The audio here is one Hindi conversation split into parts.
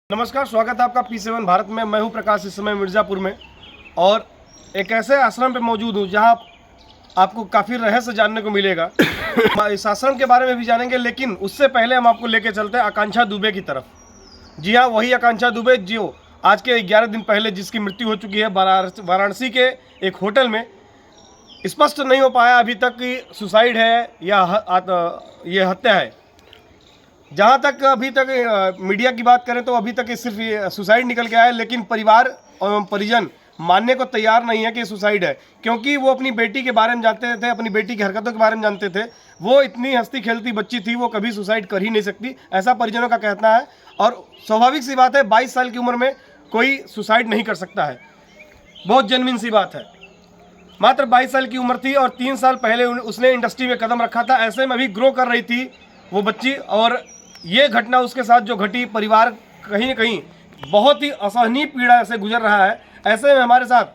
नमस्कार, स्वागत है आपका P7 भारत में। मैं हूं प्रकाश, इस समय मिर्ज़ापुर में और एक ऐसे आश्रम पे मौजूद हूं जहां आपको काफ़ी रहस्य जानने को मिलेगा। इस आश्रम के बारे में भी जानेंगे, लेकिन उससे पहले हम आपको लेके चलते हैं आकांक्षा दुबे की तरफ। जी हाँ, वही आकांक्षा दुबे जो आज के 11 दिन पहले जिसकी मृत्यु हो चुकी है वाराणसी के एक होटल में। स्पष्ट नहीं हो पाया अभी तक कि सुसाइड है या ये हत्या है। जहाँ तक अभी तक मीडिया की बात करें तो अभी तक सिर्फ ये सुसाइड निकल के आया है, लेकिन परिवार एवं परिजन मानने को तैयार नहीं है कि सुसाइड है, क्योंकि वो अपनी बेटी के बारे में जानते थे, अपनी बेटी की हरकतों के बारे में जानते थे। वो इतनी हंसती खेलती बच्ची थी, वो कभी सुसाइड कर ही नहीं सकती, ऐसा परिजनों का कहना है। और स्वाभाविक सी बात है, 22 साल की उम्र में कोई सुसाइड नहीं कर सकता है, बहुत जेन्युइन सी बात है। मात्र 22 साल की उम्र थी और 3 साल पहले उसने इंडस्ट्री में कदम रखा था। ऐसे में अभी ग्रो कर रही थी वो बच्ची, और ये घटना उसके साथ जो घटी, परिवार कहीं न कहीं बहुत ही असहनीय पीड़ा से गुजर रहा है। ऐसे में हमारे साथ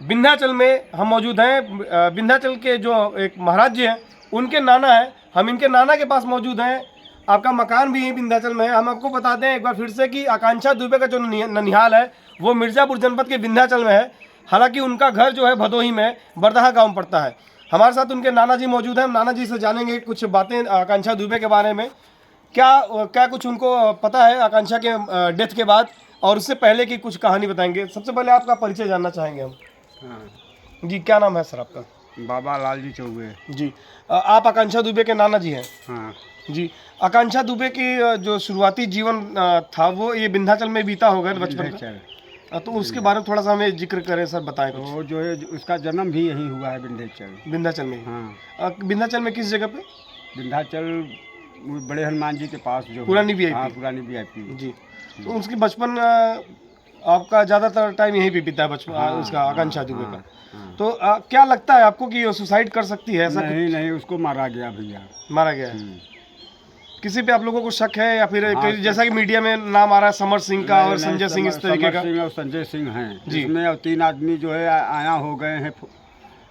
विंध्याचल में हम मौजूद हैं। विंध्याचल के जो एक महाराज जी हैं, उनके नाना हैं। हम इनके नाना के पास मौजूद हैं। आपका मकान भी विंध्याचल में है। हम आपको बता दें एक बार फिर से कि आकांक्षा दुबे का जो ननिहाल है वो मिर्ज़ापुर जनपद के विंध्याचल में है। हालांकि उनका घर जो है भदोही में बरदहा गाँव पड़ता है। हमारे साथ उनके नाना जी मौजूद हैं। हम नाना जी से जानेंगे कुछ बातें आकांक्षा दुबे के बारे में। क्या कुछ उनको पता है आकांक्षा के डेथ के बाद, और उससे पहले की कुछ कहानी बताएंगे। सबसे पहले आपका परिचय जानना चाहेंगे हम। हाँ। जी, क्या नाम है सर आपका? बाबा लाल जी चौबे। जी, आप आकांक्षा दुबे के नाना जी हैं। हाँ। जी, आकांक्षा दुबे की जो शुरुआती जीवन था वो ये विंध्याचल में बीता होगा बचपन का, तो उसके बारे में थोड़ा सा हमें जिक्र करें सर, बताएं कुछ। तो जो है उसका जन्म भी यहीं हुआ है, विंध्याचल में। हाँ। विंध्याचल में किस जगह पे? विंध्याचल बड़े हनुमान जी के पास जो पुरानी VIP। हाँ, पुरानी VIP जी, तो उसकी बचपन आपका ज़्यादातर टाइम यहीं पे बीता है बचपन। हाँ, उसका आकांक्षा दुबे हाँ, का। हाँ। तो क्या लगता है आपको कि वो सुसाइड कर सकती है? ऐसा नहीं, उसको मारा गया भैया। मारा गया है? किसी पे आप लोगों को शक है या फिर हाँ, जैसा कि मीडिया में नाम आ रहा है समर सिंह का और संजय सिंह, इस तरीके का? समर सिंह और संजय सिंह हैं जी। जिसमें और 3 आदमी जो है आया हो गए हैं।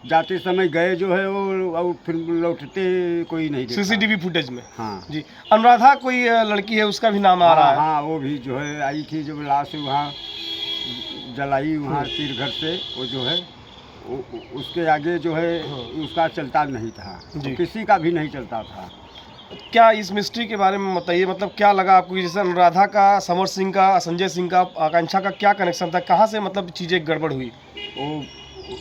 जाते समय गए जो है वो, और फिर लौटते कोई नहीं देखा। CCTV फुटेज में। हाँ जी, अनुराधा कोई लड़की है, उसका भी नाम आ रहा है। हाँ, वो भी जो है आई थी, जब लाश वहाँ जलाई वहाँ तीर घर से, वो जो है उसके आगे जो है उसका चलता नहीं था। जी। तो किसी का भी नहीं चलता था। क्या इस मिस्ट्री के बारे में बताइए, मतलब क्या लगा आपको? जैसे अनुराधा का, समर सिंह का, संजय सिंह का, आकांक्षा का क्या कनेक्शन था? कहाँ से मतलब चीज़ें गड़बड़ हुई? वो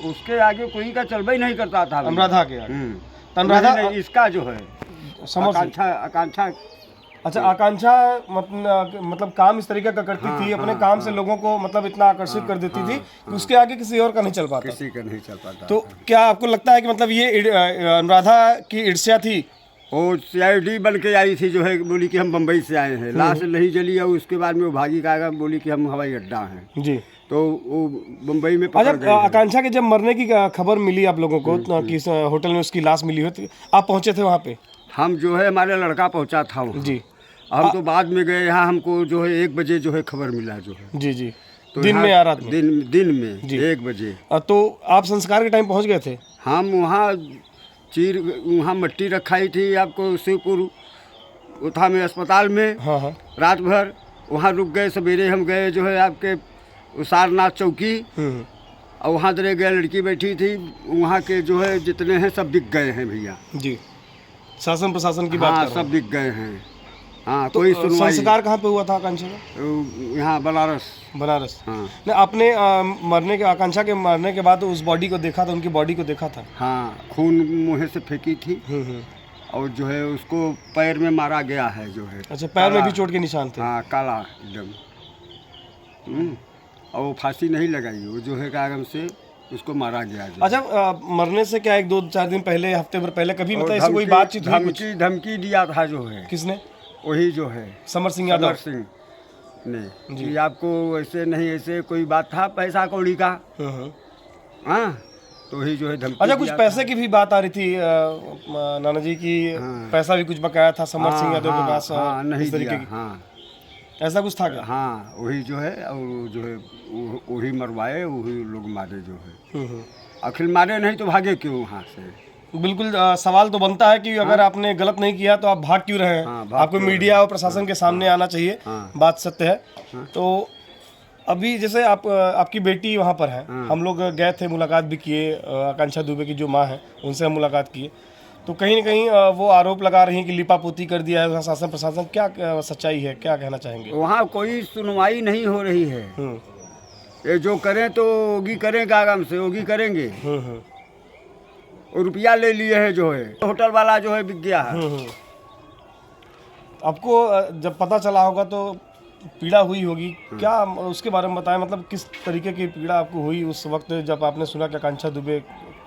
उसके आगे कोई का चलबा ही नहीं करता था। अनुराधा के आगे? तो अनुराधा अनुराधा, इसका जो है समर सिंह। आकांक्षा अच्छा, आकांक्षा मतलब काम इस तरीके का करती थी, अपने काम से लोगों को मतलब इतना आकर्षित कर देती थी कि उसके आगे किसी और का नहीं चल पाता। किसी का नहीं चल पाता। तो क्या आपको लगता है कि मतलब ये अनुराधा की ईर्ष्या थी? वो CID बन के आई थी, जो है बोली कि हम बम्बई से आए हैं। लाश नहीं जली और उसके बाद में वो भागी का बोली कि हम हवाई अड्डा हैं। जी, तो वो बम्बई में पकड़ गए। आकांक्षा के जब मरने की खबर मिली आप लोगों को कि इस होटल में उसकी लाश मिली हो, तो आप पहुंचे थे वहाँ पे? हम जो है, हमारे लड़का पहुंचा था वहाँ। जी, हम तो बाद में गए। यहाँ हमको जो है 1 बजे जो है खबर मिला जो है। जी जी, तो दिन में या रात में? दिन में जी। 1 बजे। तो आप संस्कार के टाइम पहुँच गए थे? हम वहाँ वहाँ मट्टी रखाई थी आपको शिवपुर उथा में अस्पताल में। हाँ हाँ। रात भर वहाँ रुक गए। सवेरे हम गए जो है आपके सारनाथ चौकी, और वहाँ दरे गए, लड़की बैठी थी। वहाँ के जो है जितने हैं सब बिक गए हैं भैया। जी, शासन प्रशासन की बात हाँ, कर रहे हैं। सब बिक गए हैं। हाँ, तो कोई सुनवाई। संस्कार कहाँ पे हुआ था आकांक्षा का? यहाँ बनारस। हाँ। हाँ। आपने मरने के, आकांक्षा के मरने के बाद उस बॉडी को देखा था, उनकी बॉडी को देखा था? हाँ, खून मुँह से फेंकी थी। और जो है उसको पैर में मारा गया है जो है। अच्छा, पैर में भी चोट के निशान थे? हाँ, काला एकदम। और वो फांसी नहीं लगाई, वो जो है कागज से उसको मारा गया। अच्छा, मरने से क्या 1-2-4 दिन पहले, हफ्ते भर पहले कभी मतलब ऐसी कोई बातचीत हुई? कुछ धमकी दिया था जो है। किसने? वही जो है समर सिंह यादव। समर सिंह ने कि आपको ऐसे नहीं, ऐसे कोई बात था पैसा कौड़ी का। हाँ, तो ही जो है धमकी। अच्छा, कुछ पैसे की भी बात आ रही थी नाना जी की? पैसा भी कुछ बकाया था समर सिंह यादव के पास? नहीं इस तरीके दिया। हाँ, ऐसा कुछ था क्या? हाँ, वही जो है, और जो है वही मरवाए, वही लोग मारे जो है। आखिर मारे नहीं तो भागे क्यों वहाँ से? बिल्कुल सवाल तो बनता है कि अगर आपने गलत नहीं किया तो आप भाग क्यों रहे हैं। हाँ, भाग आपको क्यों मीडिया और प्रशासन के सामने आना चाहिए। हाँ। बात सत्य है। तो अभी जैसे आपकी बेटी वहाँ पर है, हम लोग गए थे, मुलाकात भी किए, आकांक्षा दुबे की जो माँ है उनसे हम मुलाकात किए। तो कहीं न कहीं वो आरोप लगा रही हैं कि लिपापोती कर दिया है शासन प्रशासन। क्या सच्चाई है, क्या कहना चाहेंगे? वहाँ कोई सुनवाई नहीं हो रही है। ये जो करें तो योगी करेंगे, आराम से योगी करेंगे। और रुपया ले लिए है जो है, होटल वाला जो है बिक गया है। आपको जब पता चला होगा तो पीड़ा हुई होगी, क्या उसके बारे में बताएं? मतलब किस तरीके की पीड़ा आपको हुई उस वक्त जब आपने सुना कि आकांक्षा दुबे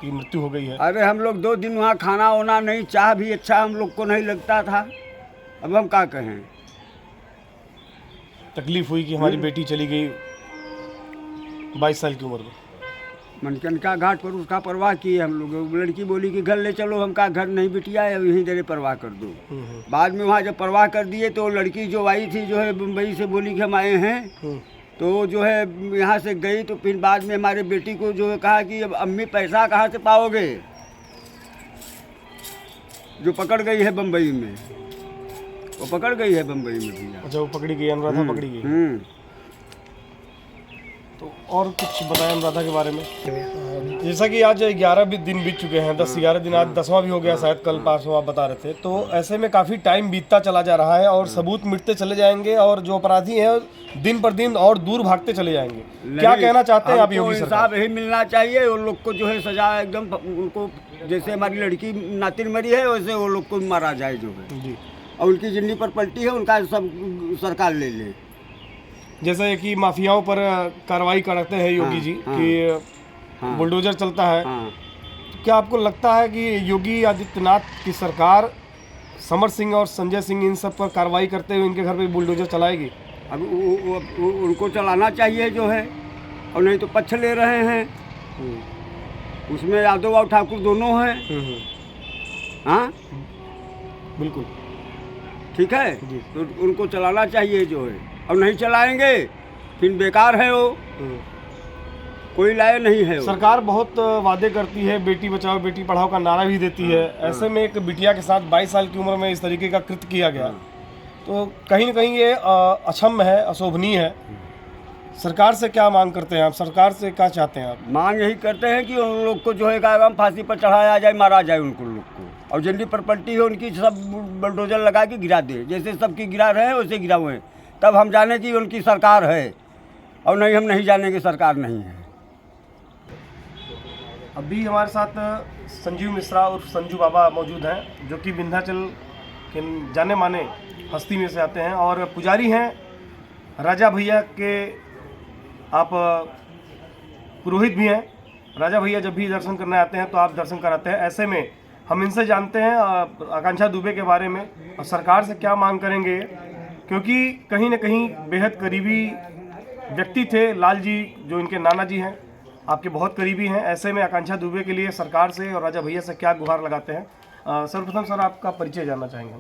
की मृत्यु हो गई है? अरे हम लोग 2 दिन वहाँ खाना वाना नहीं, चाह भी अच्छा हम लोग को नहीं लगता था। अब हम क्या कहें। तकलीफ हुई कि हमारी बेटी चली गई 22 साल की उम्र में। मनकनका घाट पर उसका परवाह किए हम लोग। लड़की बोली कि घर ले चलो, हम कहा घर नहीं बिटिया है, यहीं देरे परवाह कर दो। बाद में वहाँ जब परवाह कर दिए तो लड़की जो आई थी जो है मुंबई से, बोली कि हम आए हैं। तो जो है यहाँ से गई, तो फिर बाद में हमारे बेटी को जो है कहा कि अब अम्मी पैसा कहाँ से पाओगे, जो पकड़ गई है बम्बई में, वो पकड़ गई है बम्बई में भैया। अच्छा, वो पकड़ी गई, अनुराधा पकड़ी गई। तो और कुछ बताएं अनुराधा के बारे में। जैसा कि आज 11 दिन बीत चुके हैं, 10-11 दिन, आज 10वां भी हो गया शायद, कल 5वां आप बता रहे थे। तो ऐसे में काफ़ी टाइम बीतता चला जा रहा है और सबूत मिटते चले जाएंगे और जो अपराधी हैं दिन पर दिन और दूर भागते चले जाएंगे। क्या कहना चाहते हैं आप योगी सरकार? इंसाफ यही मिलना चाहिए उन लोग को, जो है सजा एकदम उनको, जैसे हमारी लड़की नातिन मरी है वैसे वो लोग को मारा जाए जो है जी। और उनकी जिंदगी पर पलटी है उनका सब सरकार ले ले। जैसे कि माफियाओं पर कार्रवाई करते हैं योगी जी कि बुलडोजर चलता है। तो क्या आपको लगता है कि योगी आदित्यनाथ की सरकार समर सिंह और संजय सिंह इन सब पर कार्रवाई करते हुए इनके घर पे बुलडोजर चलाएगी? अब उनको चलाना चाहिए जो है, और नहीं तो पक्ष ले रहे हैं। उसमें यादव और ठाकुर दोनों हैं। हाँ बिल्कुल ठीक है, तो उनको चलाना चाहिए जो है, और नहीं चलाएंगे फिर बेकार है वो, कोई लाए नहीं है वो। सरकार बहुत वादे करती है, बेटी बचाओ बेटी पढ़ाओ का नारा भी देती है। ऐसे में एक बिटिया के साथ 22 साल की उम्र में इस तरीके का कृत्य किया गया, तो कहीं न कहीं ये अक्षम्य है, अशोभनीय है। सरकार से क्या मांग करते हैं आप? सरकार से क्या चाहते हैं आप? मांग यही करते हैं कि उन लोग को जो है काम फांसी पर चढ़ाया जाए, मारा जाए उनको लोग को, और जल्दी पर पलटी है उनकी, सब बुलडोजर लगा के गिरा दे, जैसे सबकी गिरा रहे हैं वैसे गिरा हुए, तब हम जाने कि उनकी सरकार है, और नहीं हम नहीं जाने की सरकार नहीं है। अभी हमारे साथ संजीव मिश्रा और संजू बाबा मौजूद हैं, जो कि विंध्याचल के जाने माने हस्ती में से आते हैं और पुजारी हैं। राजा भैया के आप पुरोहित भी हैं। राजा भैया जब भी दर्शन करने आते हैं तो आप दर्शन कराते हैं। ऐसे में हम इनसे जानते हैं आकांक्षा दुबे के बारे में और सरकार से क्या मांग करेंगे, क्योंकि कहीं न कहीं बेहद करीबी व्यक्ति थे लाल जी, जो इनके नाना जी हैं, आपके बहुत करीबी हैं। ऐसे में आकांक्षा दुबे के लिए सरकार से और राजा भैया से क्या गुहार लगाते हैं? सर्वप्रथम सर आपका परिचय जानना चाहेंगे।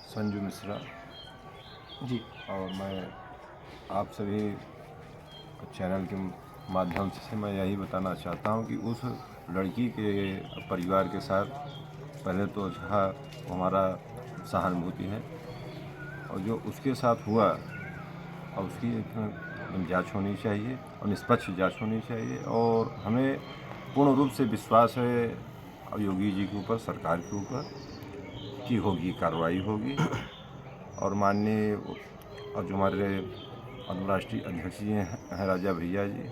संजू मिश्रा जी। और मैं आप सभी चैनल के माध्यम से मैं यही बताना चाहता हूं कि उस लड़की के परिवार के साथ पहले तो अच्छा हमारा सहानुभूति है, और जो उसके साथ हुआ और उसकी जांच होनी चाहिए और निष्पक्ष जांच होनी चाहिए, और हमें पूर्ण रूप से विश्वास है योगी जी के ऊपर, सरकार के ऊपर, की होगी कार्रवाई होगी। और माननीय और जो हमारे अंतर्राष्ट्रीय अध्यक्ष जी हैं राजा भैया जी,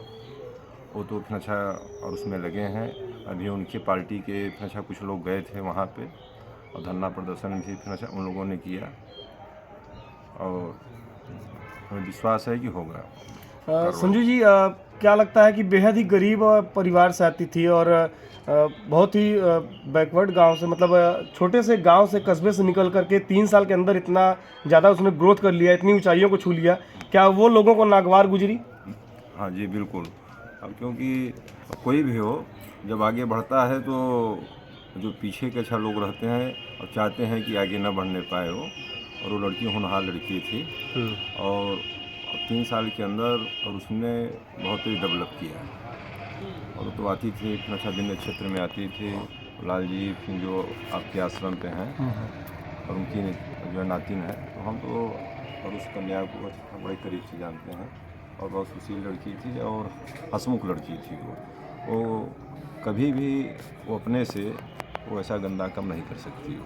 वो तो इतना अच्छा और उसमें लगे हैं। अभी उनके पार्टी के इतना अच्छा कुछ लोग गए थे वहाँ पे, और धरना प्रदर्शन भी इतना अच्छा उन लोगों ने किया, और हमें विश्वास है कि होगा। संजू जी, क्या लगता है कि बेहद ही गरीब परिवार से आती थी और बहुत ही बैकवर्ड गांव से, मतलब छोटे से गांव से, कस्बे से निकल करके 3 साल के अंदर इतना ज़्यादा उसने ग्रोथ कर लिया, इतनी ऊंचाइयों को छू लिया, क्या वो लोगों को नागवार गुजरी? हाँ जी बिल्कुल। अब क्योंकि कोई भी हो जब आगे बढ़ता है तो जो पीछे के अच्छा लोग रहते हैं और चाहते हैं कि आगे न बढ़ने पाए हो, और वो लड़की होनहार लड़की थी और 3 साल के अंदर, और उसने बहुत ही डेवलप किया। और तो आती थी इतना अच्छा दिन क्षेत्र में आती थी, लाल जी फिर जो आपके आश्रम पे हैं और उनकी जो है नातिन है, तो हम तो और उस कन्या को बड़े करीब से जानते हैं और बहुत सुशील लड़की थी और हंसमुख लड़की थी। वो कभी भी वो अपने से वो ऐसा गंदा काम नहीं कर सकती हो।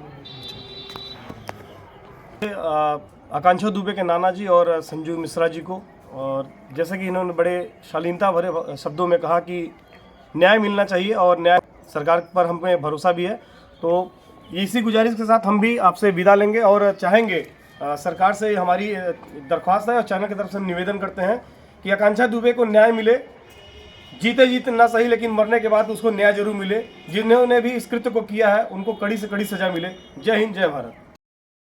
आकांक्षा दुबे के नाना जी और संजू मिश्रा जी को, और जैसे कि इन्होंने बड़े शालीनता भरे शब्दों में कहा कि न्याय मिलना चाहिए और न्याय सरकार पर हमें भरोसा भी है, तो इसी गुजारिश के साथ हम भी आपसे विदा लेंगे और चाहेंगे सरकार से हमारी दरख्वास्त है और चैनल की तरफ से निवेदन करते हैं कि आकांक्षा दुबे को न्याय मिले, जीते जीते ना सही लेकिन मरने के बाद उसको न्याय जरूर मिले। जिन्होंने भी इस कृत्य को किया है उनको कड़ी से कड़ी सजा मिले। जय हिंद, जय भारत।